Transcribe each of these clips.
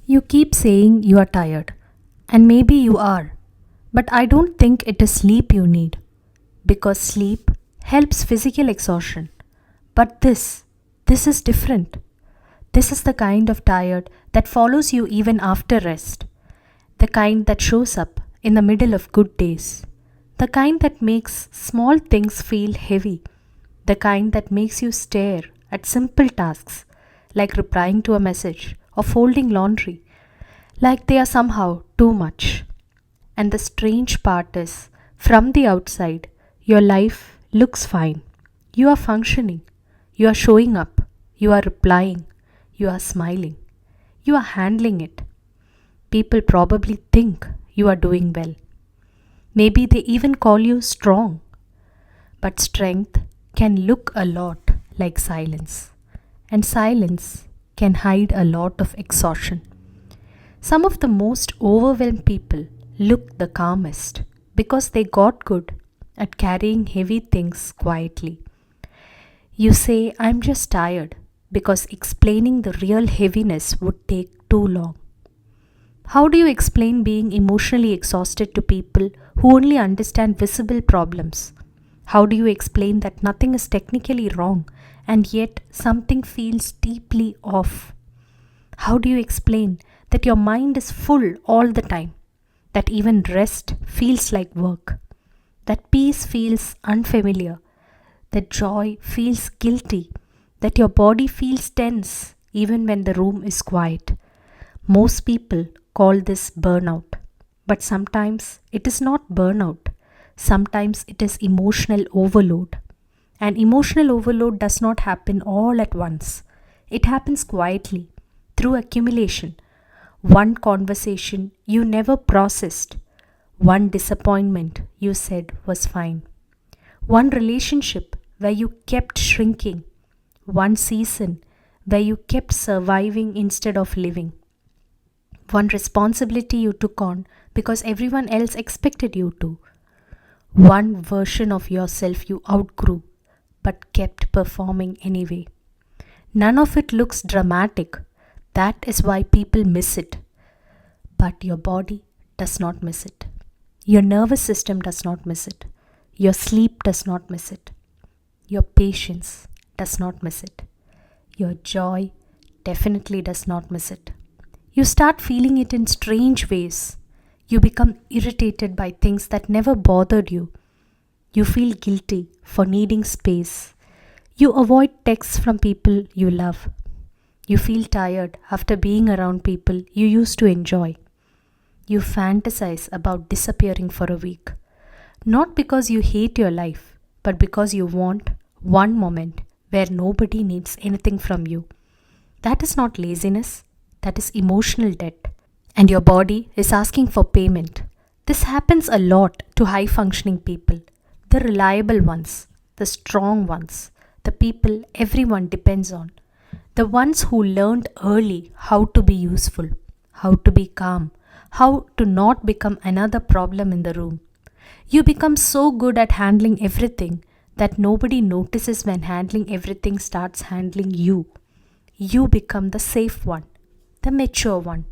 You keep saying you are tired, and maybe you are, but I don't think it is sleep you need, because sleep helps physical exhaustion. But this is different. This is the kind of tired that follows you even after rest, the kind that shows up in the middle of good days, the kind that makes small things feel heavy, the kind that makes you stare at simple tasks like replying to a message or folding laundry like they are somehow too much. And the strange part is, from the outside, your life looks fine. You are functioning, you are showing up, you are replying, you are smiling, you are handling it. People probably think you are doing well. Maybe they even call you strong. But strength can look a lot like silence, and silence can hide a lot of exhaustion. Some of the most overwhelmed people look the calmest because they got good at carrying heavy things quietly. You say, I'm just tired because explaining the real heaviness would take too long. How do you explain being emotionally exhausted to people who only understand visible problems? How do you explain that nothing is technically wrong and yet something feels deeply off? How do you explain that your mind is full all the time, that even rest feels like work, that peace feels unfamiliar, that joy feels guilty, that your body feels tense even when the room is quiet? Most people call this burnout, but sometimes it is not burnout. Sometimes it is emotional overload. And emotional overload does not happen all at once. It happens quietly, through accumulation. One conversation you never processed, one disappointment you said was fine, one relationship where you kept shrinking, one season where you kept surviving instead of living, one responsibility you took on because everyone else expected you to, one version of yourself you outgrew but kept performing anyway. None of it looks dramatic. That is why people miss it. But your body does not miss it. Your nervous system does not miss it. Your sleep does not miss it. Your patience does not miss it. Your joy definitely does not miss it. You start feeling it in strange ways. You become irritated by things that never bothered you. You feel guilty for needing space. You avoid texts from people you love. You feel tired after being around people you used to enjoy. You fantasize about disappearing for a week. Not because you hate your life, but because you want one moment where nobody needs anything from you. That is not laziness, that is emotional debt. And your body is asking for payment. This happens a lot to high functioning people, the reliable ones, the strong ones, the people everyone depends on, the ones who learned early how to be useful, how to be calm, how to not become another problem in the room. You become so good at handling everything that nobody notices when handling everything starts handling you. You become the safe one, the mature one,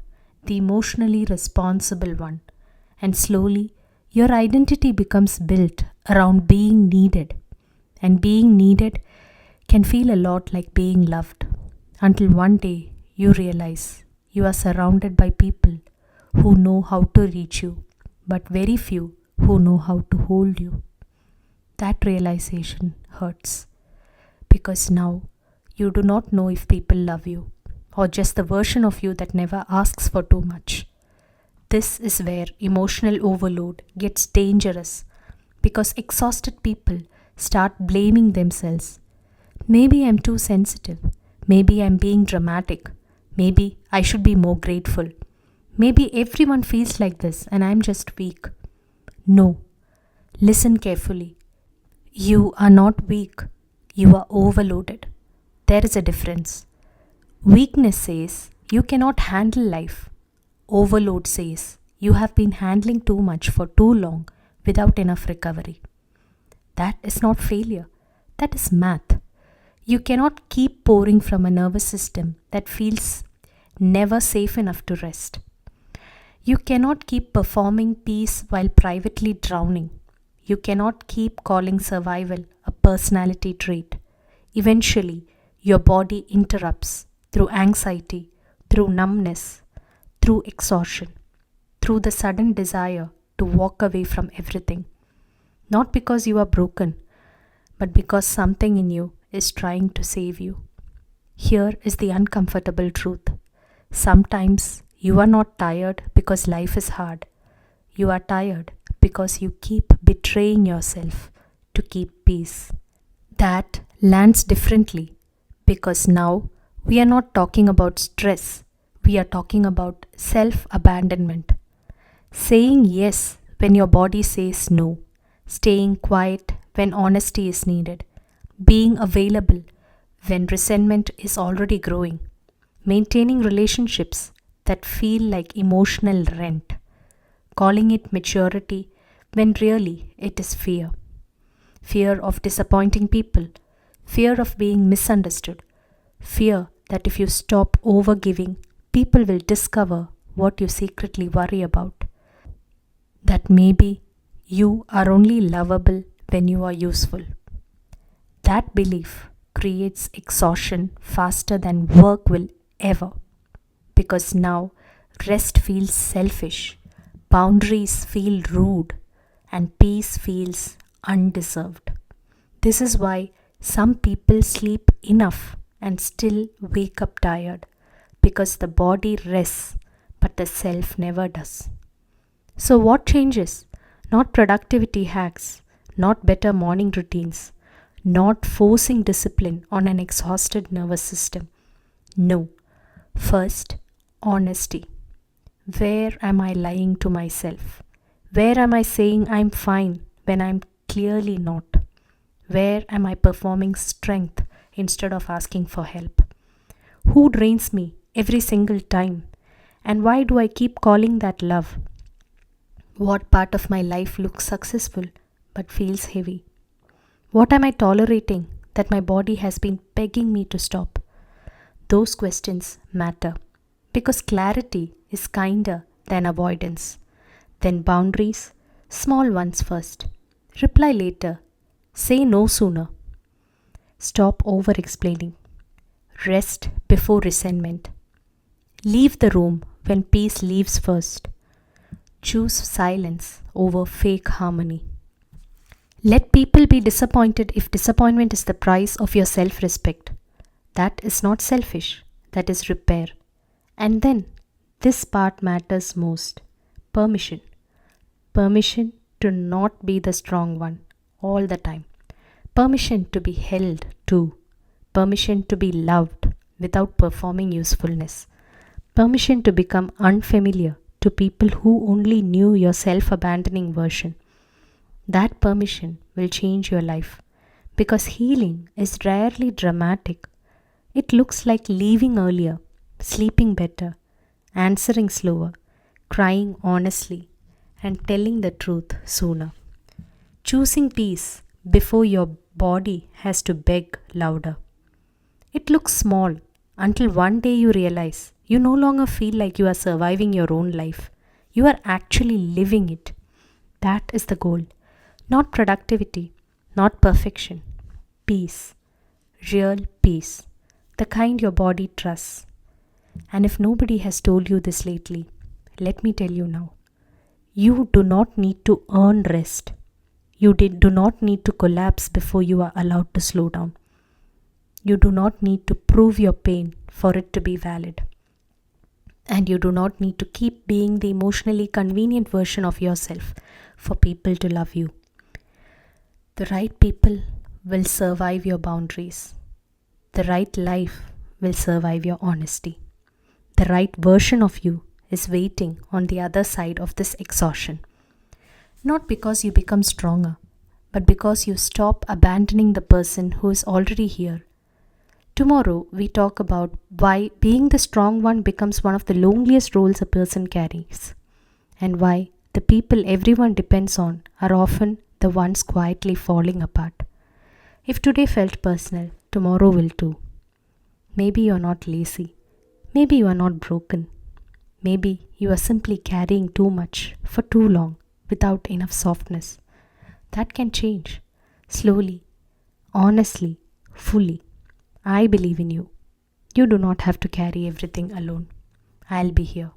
the emotionally responsible one. And slowly, your identity becomes built around being needed. And being needed can feel a lot like being loved. Until one day you realize you are surrounded by people who know how to reach you, but very few who know how to hold you. That realization hurts because now you do not know if people love you or just the version of you that never asks for too much. This is where emotional overload gets dangerous because exhausted people start blaming themselves. Maybe I'm too sensitive. Maybe I'm being dramatic. Maybe I should be more grateful. Maybe everyone feels like this and I'm just weak. No. Listen carefully. You are not weak. You are overloaded. There is a difference. Weakness says you cannot handle life. Overload says you have been handling too much for too long without enough recovery. That is not failure. That is math. You cannot keep pouring from a nervous system that feels never safe enough to rest. You cannot keep performing peace while privately drowning. You cannot keep calling survival a personality trait. Eventually, your body interrupts through anxiety, through numbness, through exhaustion, through the sudden desire to walk away from everything. Not because you are broken, but because something in you is trying to save you. Here is the uncomfortable truth. Sometimes you are not tired because life is hard. You are tired because you keep betraying yourself to keep peace. That lands differently because now we are not talking about stress, we are talking about self abandonment. Saying yes when your body says no, staying quiet when honesty is needed, being available when resentment is already growing, maintaining relationships that feel like emotional rent, calling it maturity when really it is fear. Fear of disappointing people, fear of being misunderstood, fear that if you stop overgiving, people will discover what you secretly worry about. That maybe you are only lovable when you are useful. That belief creates exhaustion faster than work will ever. Because now rest feels selfish, boundaries feel rude, and peace feels undeserved. This is why some people sleep enough and still wake up tired because the body rests but the self never does. So, what changes? Not productivity hacks, not better morning routines, not forcing discipline on an exhausted nervous system. No. First, honesty. Where am I lying to myself? Where am I saying I'm fine when I'm clearly not? Where am I performing strength instead of asking for help? Who drains me every single time? And why do I keep calling that love? What part of my life looks successful but feels heavy? What am I tolerating that my body has been begging me to stop? Those questions matter because clarity is kinder than avoidance. Then boundaries, small ones first. Reply later. Say no sooner. Stop over explaining. Rest before resentment. Leave the room when peace leaves first. Choose silence over fake harmony. Let people be disappointed if disappointment is the price of your self respect. That is not selfish, that is repair. And then, this part matters most permission. Permission to not be the strong one all the time. Permission to be held too. Permission to be loved without performing usefulness. Permission to become unfamiliar to people who only knew your self abandoning version. That permission will change your life because healing is rarely dramatic. It looks like leaving earlier, sleeping better, answering slower, crying honestly, and telling the truth sooner. Choosing peace before your body has to beg louder. It looks small until one day you realize you no longer feel like you are surviving your own life. You are actually living it. That is the goal. Not productivity, not perfection. Peace. Real peace. The kind your body trusts. And if nobody has told you this lately, let me tell you now. You do not need to earn rest. You do not need to collapse before you are allowed to slow down. You do not need to prove your pain for it to be valid. And you do not need to keep being the emotionally convenient version of yourself for people to love you. The right people will survive your boundaries. The right life will survive your honesty. The right version of you is waiting on the other side of this exhaustion. Not because you become stronger, but because you stop abandoning the person who is already here. Tomorrow, we talk about why being the strong one becomes one of the loneliest roles a person carries, and why the people everyone depends on are often the ones quietly falling apart. If today felt personal, tomorrow will too. Maybe you're not lazy. Maybe you are not broken. Maybe you are simply carrying too much for too long without enough softness. That can change. Slowly, honestly, fully. I believe in you. You do not have to carry everything alone. I'll be here.